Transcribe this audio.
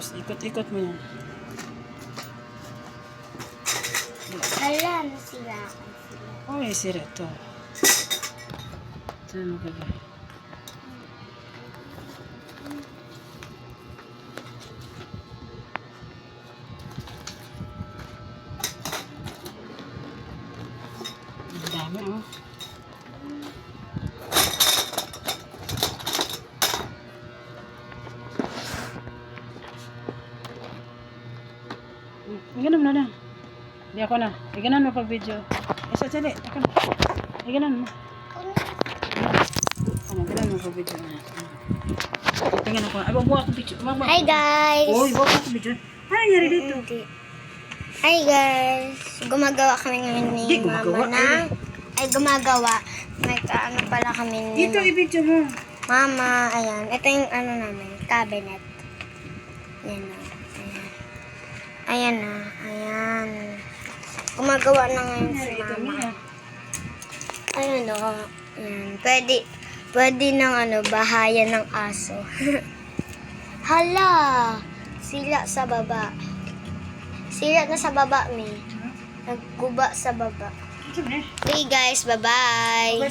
Tapos ikot-ikot mo yan. Hala, nasira ako. Oh, sira to. Saan mo gagawin? Ang dami, oh. Ganun mo na. Hindi ako na. Ganun mo pag video. Isa sali. Ako na. Ganun mo. Ano, ganun mo pag video. Tingnan ako. Ay, wag mo ako video. Hi guys! Uy, wag mo ako video. Ano nangyari dito? Hindi. Hi guys! Gumagawa kami ngayon ni Hindi, gumagawa. Mama na. Ay, gumagawa. May kaano pala kami ni Dito, i-video mo. Mama. Ayan. Ito yung ano namin. Cabinet. Ayan na. Ayan. Ayan na. Ayan. Gumagawa na ngayon si Mama. Ayan o. Ayan. Pwede ng ano, bahayan ng aso. Hala! Sila sa baba. Sila na sa baba, Mi. Nagguba sa baba. Okay guys, bye-bye.